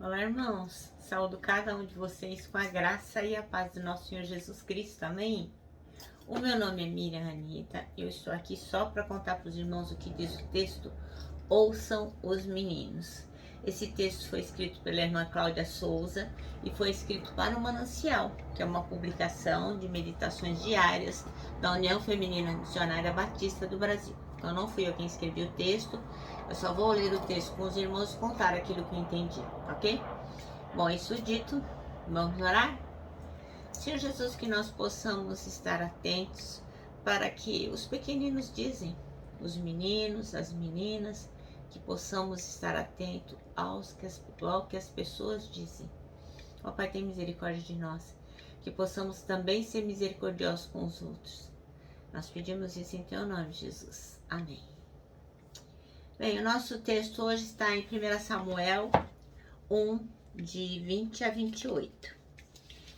Olá, irmãos. Saúdo cada um de vocês com a graça e a paz do nosso Senhor Jesus Cristo. Amém? O meu nome é Miriam Anita. Eu estou aqui só para contar para os irmãos o que diz o texto. Ouçam os meninos. Esse texto foi escrito pela irmã Cláudia Souza e foi escrito para o Manancial, que é uma publicação de meditações diárias da União Feminina Missionária Batista do Brasil. Então não fui eu quem escrevi o texto, eu só vou ler o texto com os irmãos e contar aquilo que eu entendi, ok? Bom, isso dito, vamos orar? Senhor Jesus, que nós possamos estar atentos para que os pequeninos dizem, os meninos, as meninas, que possamos estar atentos ao que as pessoas dizem. Ó Pai, tem misericórdia de nós, que possamos também ser misericordiosos com os outros. Nós pedimos isso em Teu nome, Jesus. Amém. Bem, o nosso texto hoje está em 1 Samuel 1, de 20 a 28.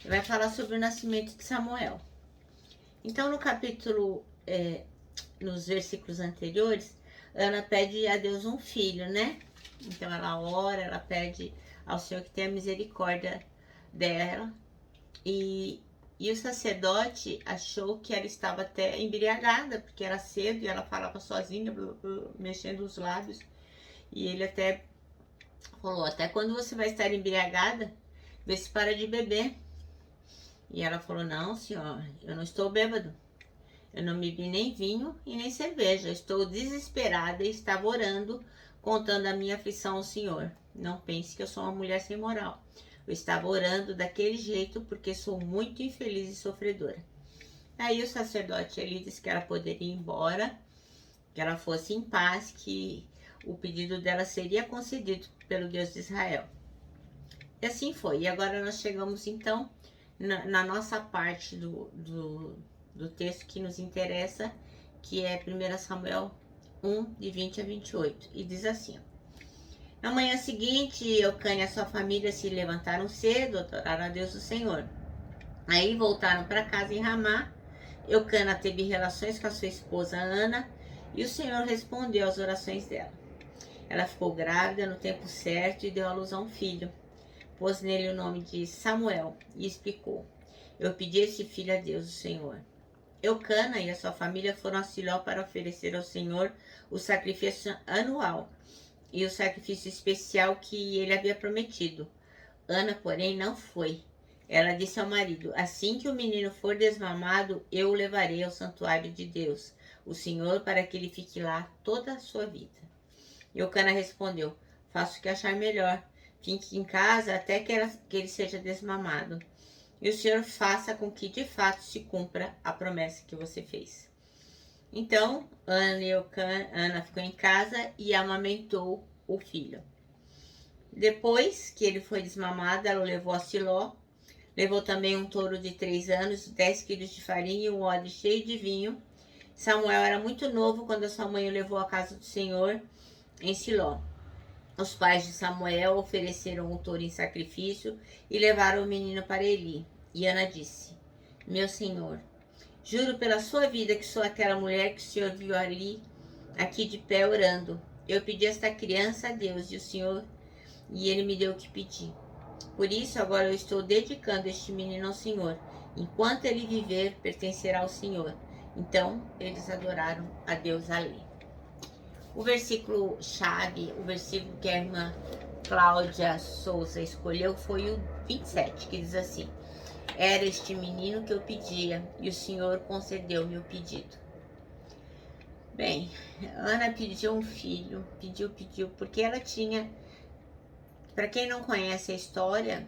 Ele vai falar sobre o nascimento de Samuel. Então, no capítulo, nos versículos anteriores, Ana pede a Deus um filho, né? Então, ela ora, ela pede ao Senhor que tenha misericórdia dela. E o sacerdote achou que ela estava até embriagada, porque era cedo e ela falava sozinha, mexendo os lábios. E ele até falou, até quando você vai estar embriagada, vê se para de beber. E ela falou, não, senhor, eu não estou bêbado. Eu não bebi nem vinho e nem cerveja. Estou desesperada e estava orando, contando a minha aflição ao Senhor. Não pense que eu sou uma mulher sem moral. Eu estava orando daquele jeito porque sou muito infeliz e sofredora. Aí o sacerdote ele disse que ela poderia ir embora, que ela fosse em paz, que o pedido dela seria concedido pelo Deus de Israel. E assim foi. E agora nós chegamos então na nossa parte do texto que nos interessa, que é 1 Samuel 1, de 20 a 28. E diz assim, na manhã seguinte, Eucana e a sua família se levantaram cedo, adoraram a Deus do Senhor. Aí voltaram para casa em Ramá. Eucana teve relações com a sua esposa Ana, e o Senhor respondeu às orações dela. Ela ficou grávida no tempo certo e deu à luz a um filho. Pôs nele o nome de Samuel e explicou, eu pedi esse filho a Deus, o Senhor. Eucana e a sua família foram a Siló para oferecer ao Senhor o sacrifício anual e o sacrifício especial que ele havia prometido. Ana, porém, não foi. Ela disse ao marido, assim que o menino for desmamado, eu o levarei ao santuário de Deus, o Senhor, para que ele fique lá toda a sua vida. Eucana respondeu, faça o que achar melhor. Fique em casa até que ele seja desmamado. E o Senhor faça com que de fato se cumpra a promessa que você fez. Então, Ana ficou em casa e amamentou o filho. Depois que ele foi desmamado, ela o levou a Siló. Levou também um touro de 3 anos, 10 quilos de farinha e um odre cheio de vinho. Samuel era muito novo quando a sua mãe o levou à casa do Senhor em Siló. Os pais de Samuel ofereceram o touro em sacrifício e levaram o menino para Eli. E Ana disse, meu senhor, juro pela sua vida que sou aquela mulher que o senhor viu aqui de pé orando. Eu pedi esta criança a Deus e ele me deu o que pedi. Por isso agora eu estou dedicando este menino ao Senhor. Enquanto ele viver, pertencerá ao Senhor. Então eles adoraram a Deus ali. O versículo chave, o versículo que a irmã Cláudia Souza escolheu foi o 27, que diz assim, era este menino que eu pedia e o Senhor concedeu-me o pedido. Bem, Ana pediu um filho, pediu, porque ela tinha, para quem não conhece a história,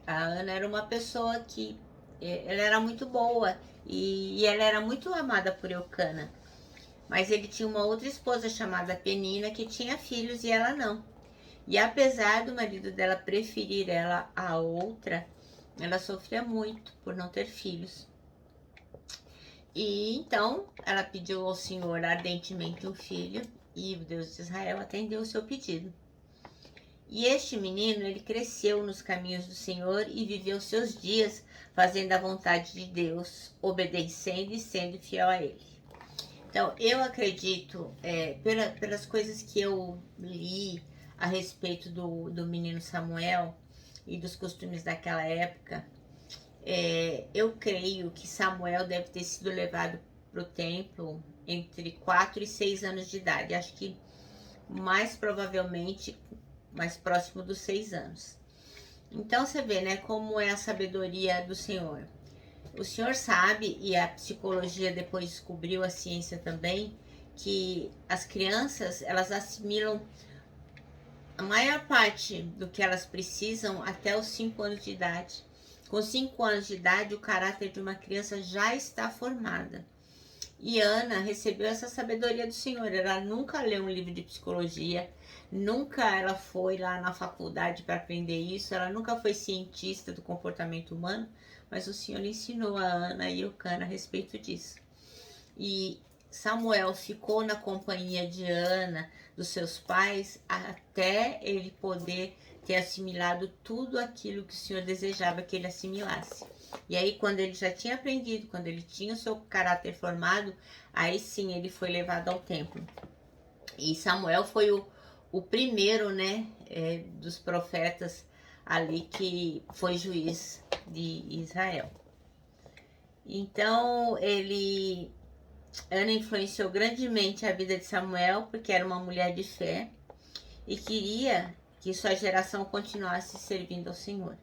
a Ana era uma pessoa que, ela era muito boa e ela era muito amada por Eucana. Mas ele tinha uma outra esposa chamada Penina que tinha filhos e ela não. E apesar do marido dela preferir ela a outra, ela sofria muito por não ter filhos. E então ela pediu ao Senhor ardentemente um filho e o Deus de Israel atendeu o seu pedido. E este menino, ele cresceu nos caminhos do Senhor e viveu seus dias fazendo a vontade de Deus, obedecendo e sendo fiel a Ele. Então, eu acredito, pelas coisas que eu li, a respeito do menino Samuel e dos costumes daquela época, eu creio que Samuel deve ter sido levado para o templo entre 4 e 6 anos de idade. Acho que mais provavelmente mais próximo dos 6 anos. Então você vê, né, como é a sabedoria do Senhor. O Senhor sabe, e a psicologia depois descobriu, a ciência também, que as crianças, elas assimilam a maior parte do que elas precisam até os 5 anos de idade. Com 5 anos de idade, o caráter de uma criança já está formada. E Ana recebeu essa sabedoria do Senhor. Ela nunca leu um livro de psicologia, nunca ela foi lá na faculdade para aprender isso, ela nunca foi cientista do comportamento humano, mas o Senhor ensinou a Ana e Eucana a respeito disso. E Samuel ficou na companhia de Ana, dos seus pais, até ele poder ter assimilado tudo aquilo que o Senhor desejava que ele assimilasse. E aí, quando ele já tinha aprendido, quando ele tinha o seu caráter formado, aí sim ele foi levado ao templo. E Samuel foi o primeiro, né, dos profetas ali que foi juiz de Israel. Então, Ana influenciou grandemente a vida de Samuel, porque era uma mulher de fé e queria que sua geração continuasse servindo ao Senhor.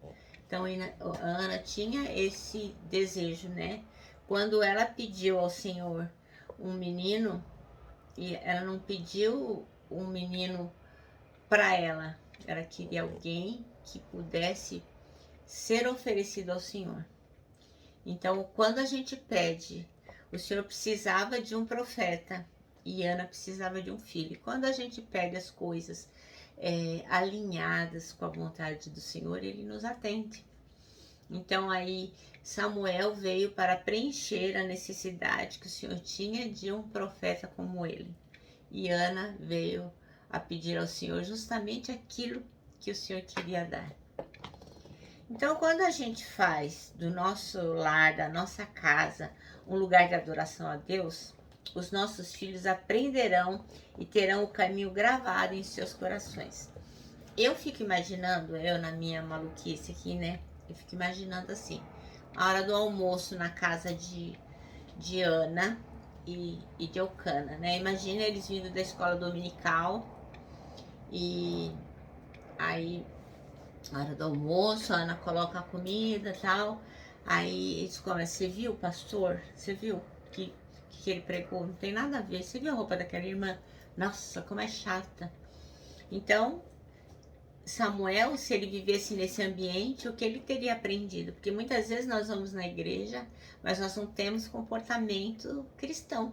Então, a Ana tinha esse desejo, né? Quando ela pediu ao Senhor um menino, e ela não pediu um menino para ela, ela queria alguém que pudesse ser oferecido ao Senhor. Então, quando a gente pede, o Senhor precisava de um profeta e Ana precisava de um filho. Quando a gente pede as coisas alinhadas com a vontade do Senhor, Ele nos atende. Então aí Samuel veio para preencher a necessidade que o Senhor tinha de um profeta como ele. E Ana veio a pedir ao Senhor justamente aquilo que o Senhor queria dar. Então, quando a gente faz do nosso lar, da nossa casa, um lugar de adoração a Deus, os nossos filhos aprenderão e terão o caminho gravado em seus corações. Eu fico imaginando, eu na minha maluquice aqui, né? Eu fico imaginando assim, a hora do almoço na casa de Ana e de Eucana, né? Imagina eles vindo da escola dominical e aí, na hora do almoço, a Ana coloca a comida e tal, aí eles começam, você viu, pastor? Você viu que ele pregou? Não tem nada a ver, você viu a roupa daquela irmã? Nossa, como é chata. Então, Samuel, se ele vivesse nesse ambiente, o que ele teria aprendido? Porque muitas vezes nós vamos na igreja, mas nós não temos comportamento cristão.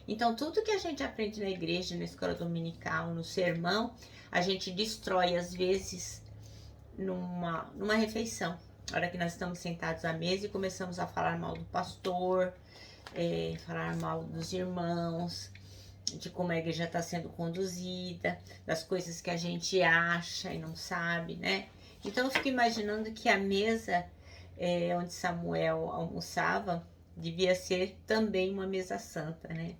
Então, tudo que a gente aprende na igreja, na escola dominical, no sermão, a gente destrói, às vezes, numa refeição. Na hora que nós estamos sentados à mesa e começamos a falar mal do pastor, falar mal dos irmãos, de como a igreja está sendo conduzida, das coisas que a gente acha e não sabe, né? Então eu fico imaginando que a mesa onde Samuel almoçava devia ser também uma mesa santa, né?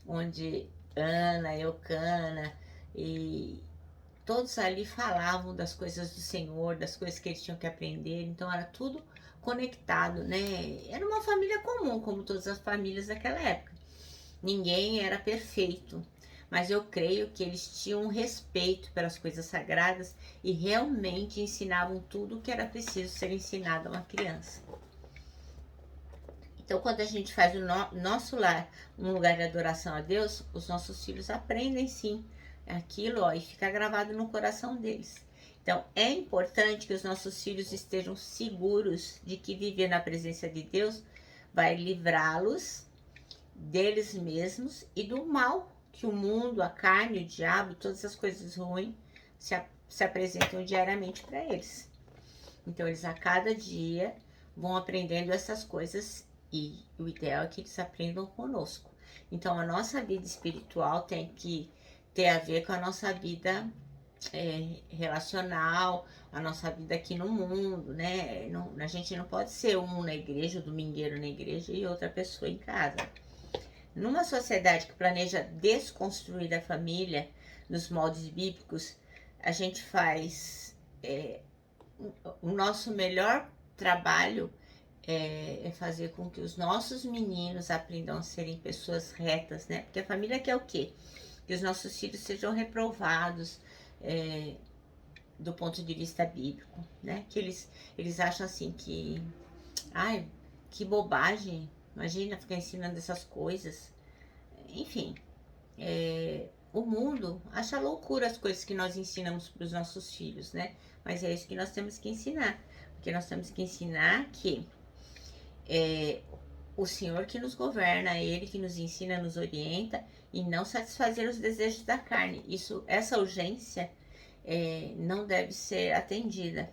Onde Ana, Eucana e todos ali falavam das coisas do Senhor, das coisas que eles tinham que aprender, então era tudo conectado, né? Era uma família comum, como todas as famílias daquela época. Ninguém era perfeito, mas eu creio que eles tinham um respeito pelas coisas sagradas e realmente ensinavam tudo o que era preciso ser ensinado a uma criança. Então, quando a gente faz o nosso lar um lugar de adoração a Deus, os nossos filhos aprendem sim aquilo, e fica gravado no coração deles. Então, é importante que os nossos filhos estejam seguros de que viver na presença de Deus vai livrá-los deles mesmos e do mal que o mundo, a carne, o diabo, todas as coisas ruins se apresentam diariamente para eles. Então, eles a cada dia vão aprendendo essas coisas e o ideal é que eles aprendam conosco. Então, a nossa vida espiritual tem que ter a ver com a nossa vida relacional, a nossa vida aqui no mundo, né? A gente não pode ser um na igreja, o domingueiro na igreja e outra pessoa em casa. Numa sociedade que planeja desconstruir a família nos moldes bíblicos, a gente faz o nosso melhor trabalho é fazer com que os nossos meninos aprendam a serem pessoas retas, né? Porque a família quer o quê? Que os nossos filhos sejam reprovados do ponto de vista bíblico, né? Que eles acham assim que, ai, que bobagem, imagina ficar ensinando essas coisas. Enfim, o mundo acha loucura as coisas que nós ensinamos para os nossos filhos, né? Mas é isso que nós temos que ensinar, porque nós temos que ensinar que o Senhor que nos governa, Ele que nos ensina, nos orienta, e não satisfazer os desejos da carne. Essa urgência não deve ser atendida.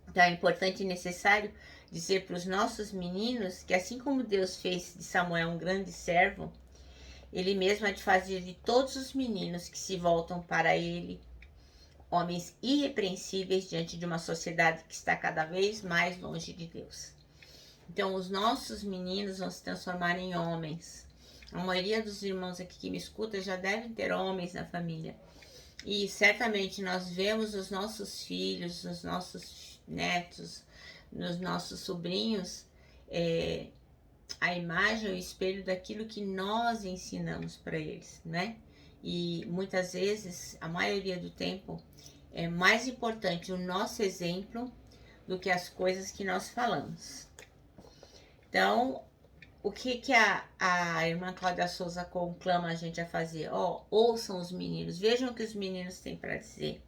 Então é importante e necessário dizer para os nossos meninos que assim como Deus fez de Samuel um grande servo, Ele mesmo há de fazer de todos os meninos que se voltam para Ele homens irrepreensíveis diante de uma sociedade que está cada vez mais longe de Deus. Então os nossos meninos vão se transformar em homens. A maioria dos irmãos aqui que me escuta já devem ter homens na família. E certamente nós vemos os nossos filhos, os nossos netos, nos nossos sobrinhos, a imagem, o espelho daquilo que nós ensinamos para eles, né? E muitas vezes, a maioria do tempo, é mais importante o nosso exemplo do que as coisas que nós falamos. Então, o que a irmã Cláudia Souza conclama a gente a fazer? Ouçam os meninos, vejam o que os meninos têm para dizer.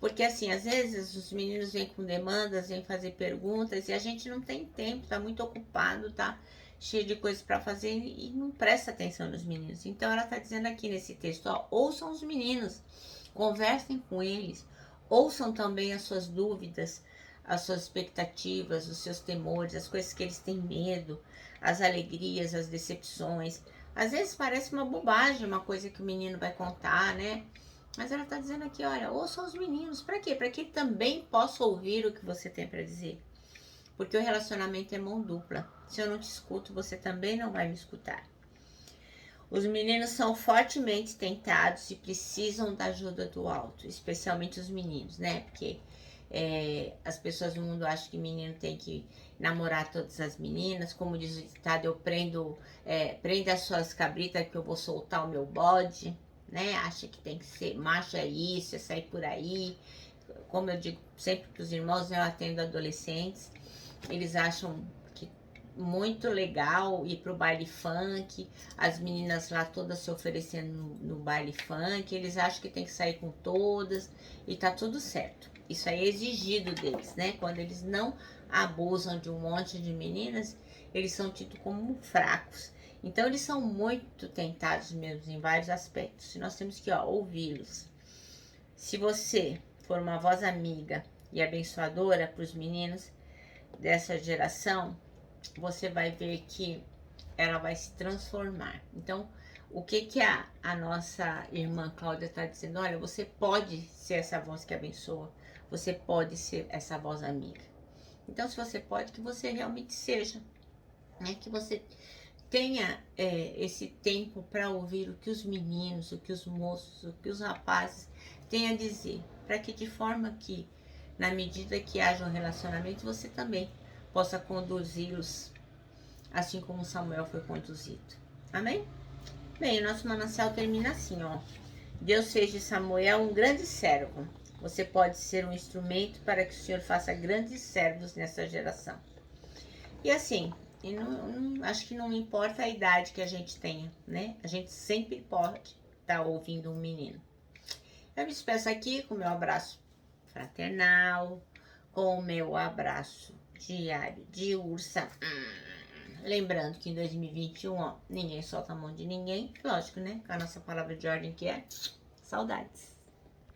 Porque assim, às vezes os meninos vêm com demandas, vêm fazer perguntas e a gente não tem tempo, tá muito ocupado, tá cheio de coisas para fazer e não presta atenção nos meninos. Então ela tá dizendo aqui nesse texto, ouçam os meninos, conversem com eles, ouçam também as suas dúvidas, as suas expectativas, os seus temores, as coisas que eles têm medo, as alegrias, as decepções. Às vezes parece uma bobagem, uma coisa que o menino vai contar, né? Mas ela está dizendo aqui, olha, ouçam os meninos. Para quê? Para que ele também possa ouvir o que você tem para dizer. Porque o relacionamento é mão dupla. Se eu não te escuto, você também não vai me escutar. Os meninos são fortemente tentados e precisam da ajuda do alto. Especialmente os meninos, né? Porque as pessoas no mundo acham que menino tem que namorar todas as meninas. Como diz o ditado, eu prenda as suas cabritas que eu vou soltar o meu bode. Né? Acha que tem que ser macho, é isso, é sair por aí. Como eu digo sempre para os irmãos, eu atendo adolescentes, eles acham que muito legal ir pro baile funk, as meninas lá todas se oferecendo no baile funk, eles acham que tem que sair com todas e tá tudo certo. Isso aí é exigido deles, né? Quando eles não abusam de um monte de meninas, eles são tidos como fracos. Então, eles são muito tentados mesmo em vários aspectos. E nós temos que ouvi-los. Se você for uma voz amiga e abençoadora para os meninos dessa geração, você vai ver que ela vai se transformar. Então, o que a nossa irmã Cláudia está dizendo? Olha, você pode ser essa voz que abençoa. Você pode ser essa voz amiga. Então, se você pode, que você realmente seja. Né? Que você tenha esse tempo para ouvir o que os meninos, o que os moços, o que os rapazes têm a dizer, para que de forma que, na medida que haja um relacionamento, você também possa conduzi-los, assim como Samuel foi conduzido. Amém? Bem, o nosso manancial termina assim, Deus fez de Samuel um grande servo. Você pode ser um instrumento para que o Senhor faça grandes servos nessa geração. E assim, acho que não importa a idade que a gente tenha, né? A gente sempre pode estar ouvindo um menino. Eu me despeço aqui com o meu abraço fraternal, com o meu abraço diário de ursa. Lembrando que em 2021, ninguém solta a mão de ninguém. Lógico, né? Com a nossa palavra de ordem que é saudades.